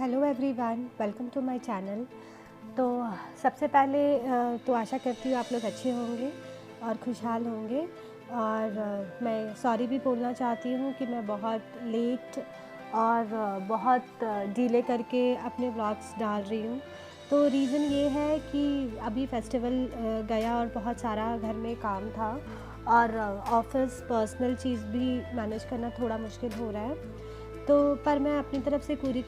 Hello everyone, welcome to my channel. तो सबसे पहले तो आशा करती हूँ आप लोग अच्छे होंगे और खुशहाल होंगे। और मैं सॉरी भी बोलना चाहती हूँ कि मैं बहुत लेट और बहुत डिले करके अपने व्लॉग्स डाल रही हूँ। तो रीज़न ये है कि अभी फेस्टिवल गया और बहुत सारा घर में काम था और ऑफिस पर्सनल चीज़ भी मैनेज करना थोड़ा मुश्किल हो रहा है। तो पर मैं अपनी तरफ से पूरी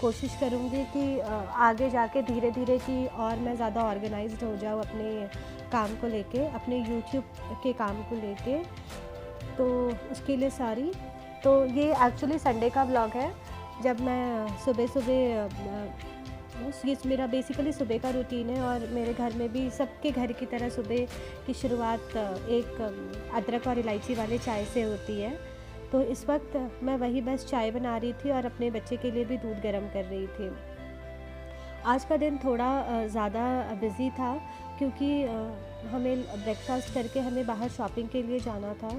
कोशिश करूँगी कि आगे जाके धीरे-धीरे कि और मैं ज़्यादा ऑर्गेनाइज़्ड हो जाऊँ अपने काम को लेके, अपने यूट्यूब के काम को लेके। तो उसके लिए सॉरी। तो ये एक्चुअली संडे का व्लॉग है, जब मैं सुबह-सुबह ये मेरा बेसिकली सुबह का रूटीन है और मेरे घर में भी सबके घर की तरह सुबह की शुरुआत एक अदरक और इलायची वाले चाय से होती है। तो इस वक्त मैं वही बस चाय बना रही थी और अपने बच्चे के लिए भी दूध गर्म कर रही थी। आज का दिन थोड़ा ज़्यादा बिज़ी था क्योंकि हमें ब्रेकफास्ट करके हमें बाहर शॉपिंग के लिए जाना था।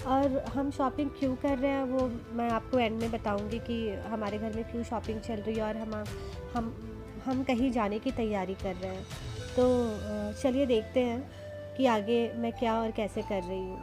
और हम शॉपिंग क्यों कर रहे हैं वो मैं आपको एंड में बताऊंगी कि हमारे घर में क्यों शॉपिंग चल रही है और हम हम कहीं जाने की तैयारी कर रहे हैं। तो चलिए देखते हैं कि आगे मैं क्या और कैसे कर रही हूँ।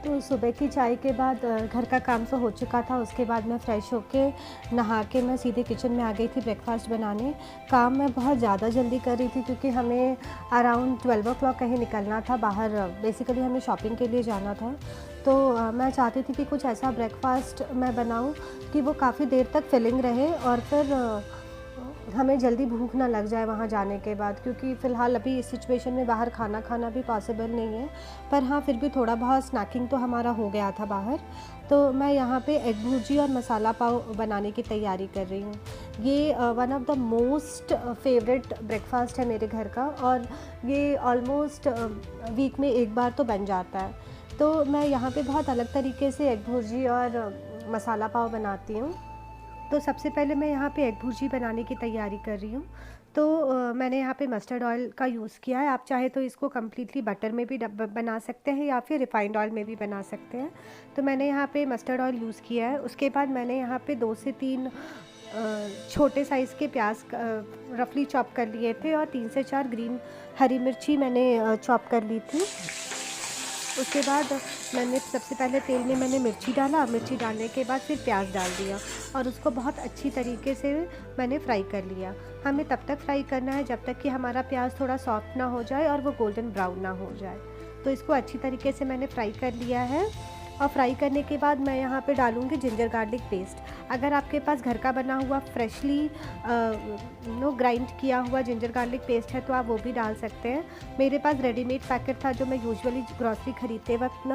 तो सुबह की चाय के बाद घर का काम तो हो चुका था। उसके बाद मैं फ़्रेश होके नहा के मैं सीधे किचन में आ गई थी ब्रेकफ़ास्ट बनाने। काम मैं बहुत ज़्यादा जल्दी कर रही थी क्योंकि हमें अराउंड 12 o'clock कहीं निकलना था बाहर। बेसिकली हमें शॉपिंग के लिए जाना था। तो मैं चाहती थी कि कुछ ऐसा ब्रेकफ़ास्ट मैं बनाऊँ कि वो काफ़ी देर तक फिलिंग रहे और फिर हमें जल्दी भूख ना लग जाए वहाँ जाने के बाद, क्योंकि फ़िलहाल अभी इस सिचुएशन में बाहर खाना खाना भी पॉसिबल नहीं है। पर हाँ, फिर भी थोड़ा बहुत स्नैकिंग तो हमारा हो गया था बाहर। तो मैं यहाँ पे एग भुर्जी और मसाला पाव बनाने की तैयारी कर रही हूँ। ये one of the most favourite breakfast है मेरे घर का और ये ऑलमोस्ट वीक में एक बार तो बन जाता है। तो मैं यहाँ पे बहुत अलग तरीके से एग भुर्जी और मसाला पाव बनाती हूँ। तो सबसे पहले मैं यहाँ पे एग भुर्जी बनाने की तैयारी कर रही हूँ। तो मैंने यहाँ पे मस्टर्ड ऑयल का यूज़ किया है। आप चाहे तो इसको कम्प्लीटली बटर में भी बना सकते हैं या फिर रिफाइंड ऑयल में भी बना सकते हैं। तो मैंने यहाँ पे मस्टर्ड ऑयल यूज़ किया है। उसके बाद मैंने यहाँ पे 2 से 3 छोटे साइज़ के प्याज रफली चॉप कर लिए थे और 3 से 4 ग्रीन हरी मिर्ची मैंने चॉप कर ली थी। उसके बाद मैंने सबसे पहले तेल में मैंने मिर्ची डाला, मिर्ची डालने के बाद फिर प्याज डाल दिया और उसको बहुत अच्छी तरीके से मैंने फ्राई कर लिया। हमें तब तक फ्राई करना है जब तक कि हमारा प्याज थोड़ा सॉफ्ट ना हो जाए और वो गोल्डन ब्राउन ना हो जाए। तो इसको अच्छी तरीके से मैंने फ्राई कर लिया है और फ्राई करने के बाद मैं यहाँ पे डालूँगी जिंजर गार्लिक पेस्ट। अगर आपके पास घर का बना हुआ फ्रेशली ग्राइंड किया हुआ जिंजर गार्लिक पेस्ट है तो आप वो भी डाल सकते हैं। मेरे पास रेडीमेड पैकेट था जो मैं यूजुअली ग्रॉसरी ख़रीदते वक्त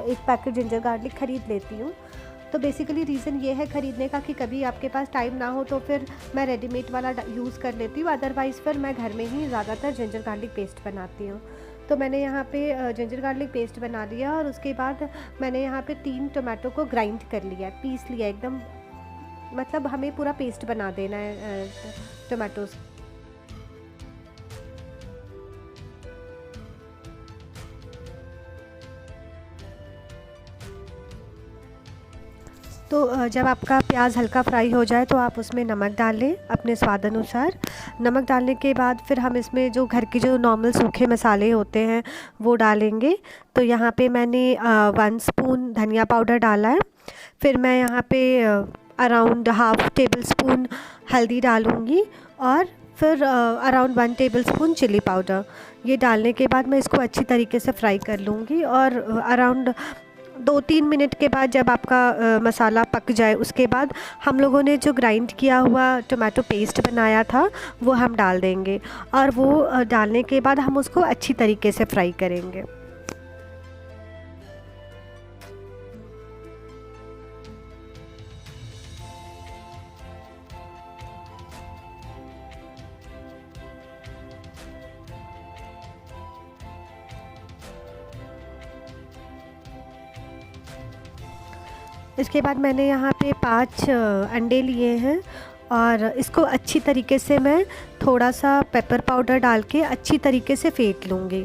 एक पैकेट जिंजर गार्लिक ख़रीद लेती हूँ। तो बेसिकली रीज़न ये है ख़रीदने का कि कभी आपके पास टाइम ना हो तो फिर मैं रेडीमेड वाला यूज़ कर लेती हूँ, अदरवाइज़ फिर मैं घर में ही ज़्यादातर जिंजर गार्लिक पेस्ट बनाती हूँ। तो मैंने यहाँ पे जिंजर गार्लिक पेस्ट बना लिया और उसके बाद मैंने यहाँ पे 3 टोमेटो को ग्राइंड कर लिया, पीस लिया एकदम, मतलब हमें पूरा पेस्ट बना देना है टोमेटोज़। तो जब आपका प्याज हल्का फ्राई हो जाए तो आप उसमें नमक डाल लें अपने स्वाद अनुसार। नमक डालने के बाद फिर हम इसमें जो घर के जो नॉर्मल सूखे मसाले होते हैं वो डालेंगे। तो यहाँ पे मैंने 1 स्पून धनिया पाउडर डाला है। फिर मैं यहाँ पे अराउंड हाफ़ टेबल स्पून हल्दी डालूँगी और फिर around 1 tablespoon chilli powder. ये डालने के बाद मैं इसको अच्छी तरीके से फ्राई कर लूँगी और अराउंड 2-3 मिनट के बाद जब आपका मसाला पक जाए उसके बाद हम लोगों ने जो ग्राइंड किया हुआ टोमेटो पेस्ट बनाया था वो हम डाल देंगे और वो डालने के बाद हम उसको अच्छी तरीके से फ्राई करेंगे। इसके बाद मैंने यहाँ पे 5 अंडे लिए हैं और इसको अच्छी तरीके से मैं थोड़ा सा पेपर पाउडर डाल के अच्छी तरीके से फेंट लूँगी।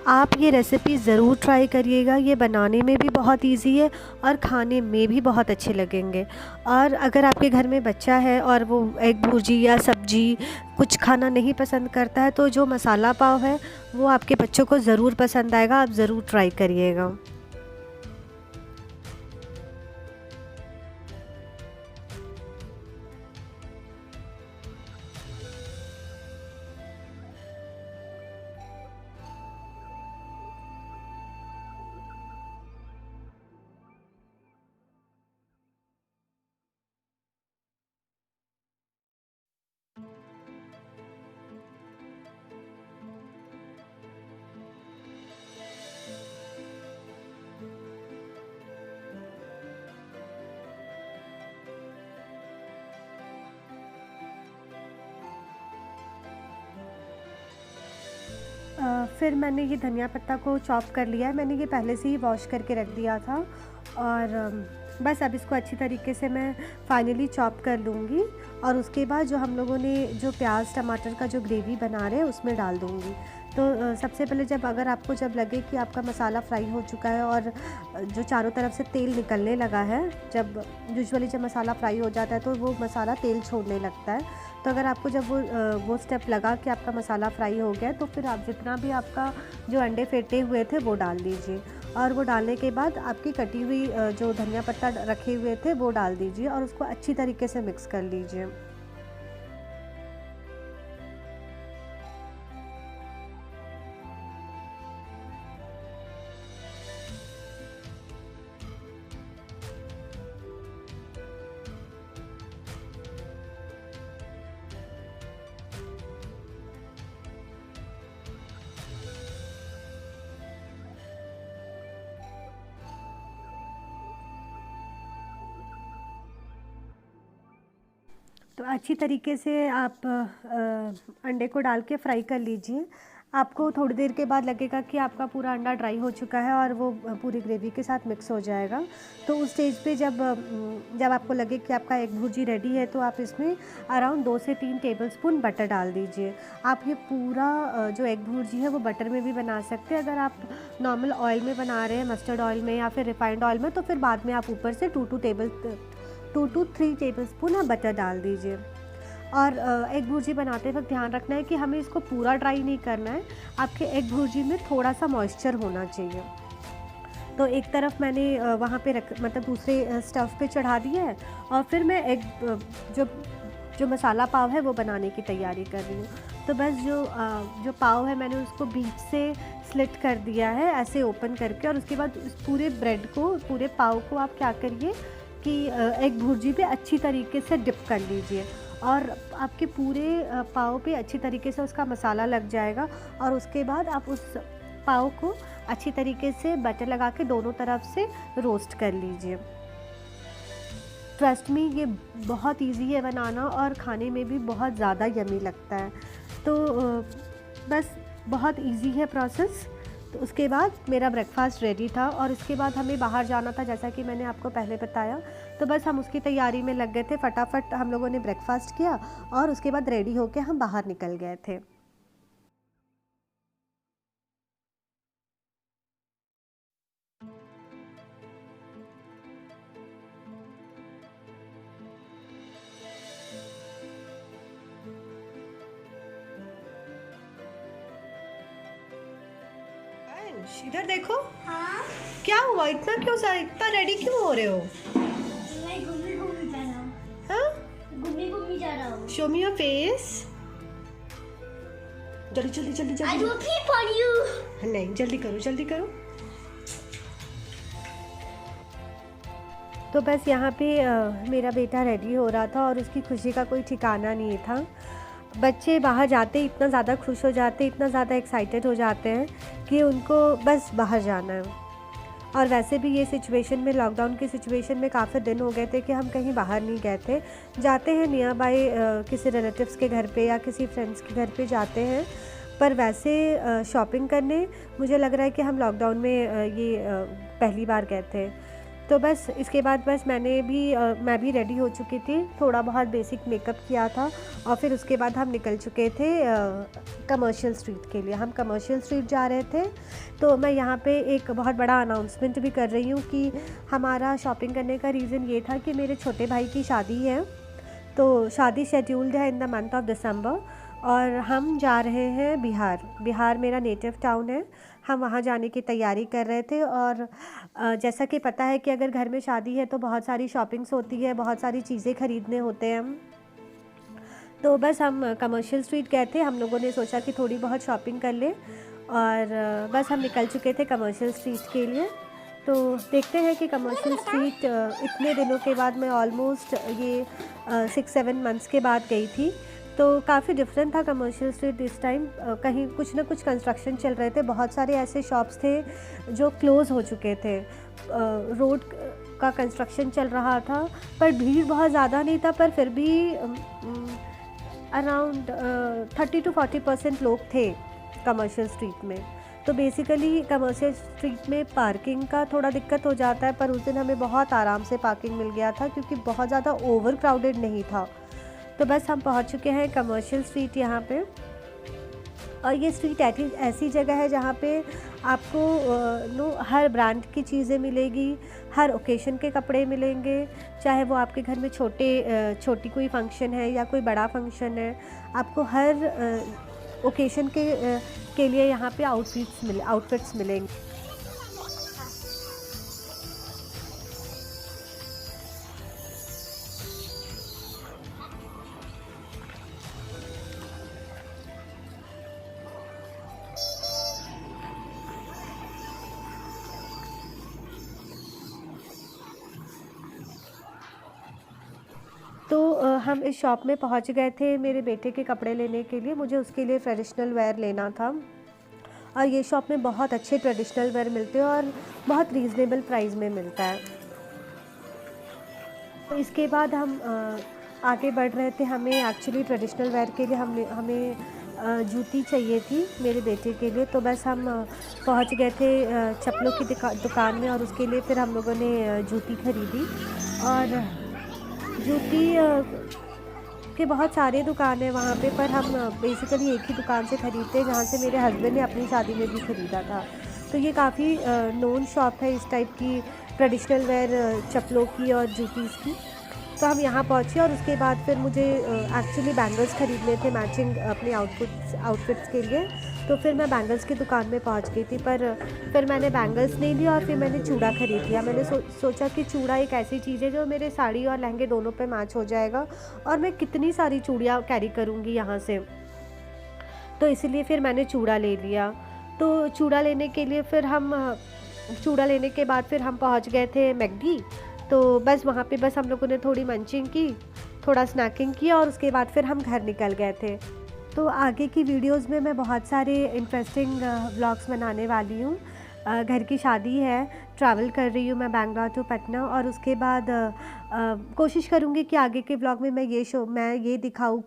आप ये रेसिपी ज़रूर ट्राई करिएगा, ये बनाने में भी बहुत इजी है और खाने में भी बहुत अच्छे लगेंगे। और अगर आपके घर में बच्चा है और वो एग भुर्जी या सब्जी कुछ खाना नहीं पसंद करता है तो जो मसाला पाव है वो आपके बच्चों को ज़रूर पसंद आएगा, आप ज़रूर ट्राई करिएगा। फिर मैंने ये धनिया पत्ता को चॉप कर लिया है, मैंने ये पहले से ही वॉश करके रख दिया था और बस अब इसको अच्छी तरीके से मैं फाइनली चॉप कर लूँगी और उसके बाद जो हम लोगों ने जो प्याज टमाटर का जो ग्रेवी बना रहे हैं उसमें डाल दूँगी। तो सबसे पहले जब लगे कि आपका मसाला फ्राई हो चुका है और जो चारों तरफ से तेल निकलने लगा है, जब यूजुअली जब मसाला फ्राई हो जाता है तो वो मसाला तेल छोड़ने लगता है। तो अगर आपको जब वो स्टेप लगा कि आपका मसाला फ्राई हो गया है तो फिर आप जितना भी आपका जो अंडे फेंटे हुए थे वो डाल दीजिए और वो डालने के बाद आपकी कटी हुई जो धनिया पत्ता रखे हुए थे वो डाल दीजिए और उसको अच्छी तरीके से मिक्स कर लीजिए। तो अच्छी तरीके से आप अंडे को डाल के फ्राई कर लीजिए। आपको थोड़ी देर के बाद लगेगा कि आपका पूरा अंडा ड्राई हो चुका है और वो पूरी ग्रेवी के साथ मिक्स हो जाएगा। तो उस स्टेज पे जब आपको लगे कि आपका एग भुर्जी रेडी है तो आप इसमें अराउंड 2 से 3 टेबलस्पून बटर डाल दीजिए। आप ये पूरा जो एग भुर्जी है वो बटर में भी बना सकते हैं। अगर आप नॉर्मल ऑयल में बना रहे हैं, मस्टर्ड ऑयल में या फिर रिफाइंड ऑयल में, तो फिर बाद में आप ऊपर से 2 to 3 टेबलस्पून आप बटर डाल दीजिए। और एग भुर्जी बनाते वक्त ध्यान रखना है कि हमें इसको पूरा ड्राई नहीं करना है, आपके एग भुर्जी में थोड़ा सा मॉइस्चर होना चाहिए। तो एक तरफ मैंने वहाँ पे रख मतलब दूसरे स्टव पे चढ़ा दिया है और फिर मैं एग जो जो मसाला पाव है वो बनाने की तैयारी कर रही हूँ। तो बस जो पाव है मैंने उसको बीच से स्लिट कर दिया है ऐसे ओपन करके, और उसके बाद उस पूरे ब्रेड को, पूरे पाव को आप क्या करिए कि एग भुर्जी पे अच्छी तरीके से डिप कर लीजिए और आपके पूरे पाव पे अच्छी तरीके से उसका मसाला लग जाएगा। और उसके बाद आप उस पाव को अच्छी तरीके से बटर लगा के दोनों तरफ से रोस्ट कर लीजिए। ट्रस्ट मी, ये बहुत इजी है बनाना और खाने में भी बहुत ज़्यादा यमी लगता है। तो बस बहुत इजी है प्रोसेस। तो उसके बाद मेरा ब्रेकफास्ट रेडी था और इसके बाद हमें बाहर जाना था, जैसा कि मैंने आपको पहले बताया। तो बस हम उसकी तैयारी में लग गए थे। फटाफट हम लोगों ने ब्रेकफास्ट किया और उसके बाद रेडी होके हम बाहर निकल गए थे। इधर देखो। हाँ, क्या हुआ, इतना रेडी क्यों हो रहे हो? मैं घूमी जा रहा हूँ। हाँ, घूमी जा रहा हूँ। Show me your face. जल्दी जल्दी जल्दी I जल्दी। will peep on you. नहीं, जल्दी करो जल्दी करो। तो बस यहाँ पे मेरा बेटा रेडी हो रहा था और उसकी खुशी का कोई ठिकाना नहीं था। बच्चे बाहर जाते इतना ज़्यादा खुश हो जाते, इतना ज़्यादा एक्साइटेड हो जाते हैं कि उनको बस बाहर जाना है। और वैसे भी ये सिचुएशन में, लॉकडाउन की सिचुएशन में काफ़ी दिन हो गए थे कि हम कहीं बाहर नहीं गए थे। जाते हैं नियर बाय किसी रिलेटिव्स के घर पे या किसी फ्रेंड्स के घर पे जाते हैं, पर वैसे शॉपिंग करने मुझे लग रहा है कि हम लॉकडाउन में ये पहली बार गए थे। तो बस इसके बाद बस मैं भी रेडी हो चुकी थी, थोड़ा बहुत बेसिक मेकअप किया था और फिर उसके बाद हम निकल चुके थे कमर्शियल स्ट्रीट के लिए। हम कमर्शियल स्ट्रीट जा रहे थे। तो मैं यहाँ पे एक बहुत बड़ा अनाउंसमेंट भी कर रही हूँ कि हमारा शॉपिंग करने का रीज़न ये था कि मेरे छोटे भाई की शादी है। तो शादी शेड्यूल्ड है in the month of December और हम जा रहे हैं बिहार मेरा नेटिव टाउन है। हम वहाँ जाने की तैयारी कर रहे थे और जैसा कि पता है कि अगर घर में शादी है तो बहुत सारी शॉपिंग्स होती है, बहुत सारी चीज़ें ख़रीदने होते हैं हम। तो बस हम कमर्शियल स्ट्रीट गए थे। हम लोगों ने सोचा कि थोड़ी बहुत शॉपिंग कर लें और बस हम निकल चुके थे कमर्शियल स्ट्रीट के लिए। तो देखते हैं कि कमर्शियल स्ट्रीट इतने दिनों के बाद, मैं ऑलमोस्ट ये 6-7 मंथ्स के बाद गई थी। तो काफ़ी डिफरेंट था कमर्शियल स्ट्रीट इस टाइम। कहीं कुछ ना कुछ कंस्ट्रक्शन चल रहे थे, बहुत सारे ऐसे शॉप्स थे जो क्लोज़ हो चुके थे। रोड का कंस्ट्रक्शन चल रहा था पर भीड़ बहुत ज़्यादा नहीं था, पर फिर भी अराउंड 30 to 40% लोग थे कमर्शियल स्ट्रीट में। तो बेसिकली कमर्शियल स्ट्रीट में पार्किंग का थोड़ा दिक्कत हो जाता है, पर उस दिन हमें बहुत आराम से पार्किंग मिल गया था क्योंकि बहुत ज़्यादा ओवर क्राउडेड नहीं था। तो बस हम पहुंच चुके हैं कमर्शियल स्ट्रीट यहाँ पे। और ये स्ट्रीट ऐसी जगह है जहाँ पे आपको हर ब्रांड की चीज़ें मिलेगी, हर ओकेशन के कपड़े मिलेंगे, चाहे वो आपके घर में छोटी कोई फंक्शन है या कोई बड़ा फंक्शन है, आपको हर ओकेशन के लिए यहाँ पे आउटफिट्स मिलेंगे। तो हम इस शॉप में पहुंच गए थे मेरे बेटे के कपड़े लेने के लिए। मुझे उसके लिए ट्रेडिशनल वेयर लेना था और ये शॉप में बहुत अच्छे ट्रेडिशनल वेयर मिलते हैं और बहुत रीज़नेबल प्राइस में मिलता है। तो इसके बाद हम आगे बढ़ रहे थे। हमें एक्चुअली ट्रेडिशनल वेयर के लिए हमें जूती चाहिए थी मेरे बेटे के लिए। तो बस हम पहुंच गए थे चप्पलों की दुकान में और उसके लिए फिर हम लोगों ने जूती खरीदी। और जूती के बहुत सारे दुकान है वहाँ पे, पर हम बेसिकली एक ही दुकान से ख़रीदते हैं जहाँ से मेरे हस्बैंड ने अपनी शादी में भी ख़रीदा था। तो ये काफ़ी नोन शॉप है इस टाइप की ट्रेडिशनल वेयर चप्पलों की और जूतीज़ की। तो हम यहाँ पहुँचे और उसके बाद फिर मुझे एक्चुअली बैंगल्स ख़रीदने थे मैचिंग अपने आउटफिट्स के लिए। तो फिर मैं बैंगल्स की दुकान में पहुँच गई थी, पर फिर मैंने बैंगल्स नहीं लिया और फिर मैंने चूड़ा ख़रीद लिया। मैंने सोचा कि चूड़ा एक ऐसी चीज़ है जो मेरे साड़ी और लहंगे दोनों पे मैच हो जाएगा, और मैं कितनी सारी चूड़ियाँ कैरी करूँगी यहाँ से, तो इसीलिए फिर मैंने चूड़ा ले लिया। तो चूड़ा लेने के लिए फिर चूड़ा लेने के बाद फिर हम पहुँच गए थे मैकडी। तो बस वहाँ पे बस हम लोगों ने थोड़ी मंचिंग की, थोड़ा स्नैकिंग किया और उसके बाद फिर हम घर निकल गए थे। तो आगे की वीडियोस में मैं बहुत सारे इंटरेस्टिंग व्लॉग्स बनाने वाली हूँ। घर की शादी है, ट्रैवल कर रही हूँ मैं बैंगलोर टू पटना, और उसके बाद कोशिश करूँगी कि आगे के व्लॉग में मैं ये दिखाऊँ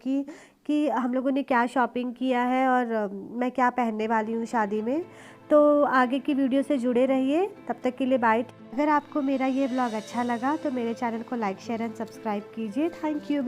कि हम लोगों ने क्या शॉपिंग किया है और मैं क्या पहनने वाली हूँ शादी में। तो आगे की वीडियो से जुड़े रहिए, तब तक के लिए बाय। अगर आपको मेरा ये व्लॉग अच्छा लगा तो मेरे चैनल को लाइक, शेयर एंड सब्सक्राइब कीजिए। Thank you.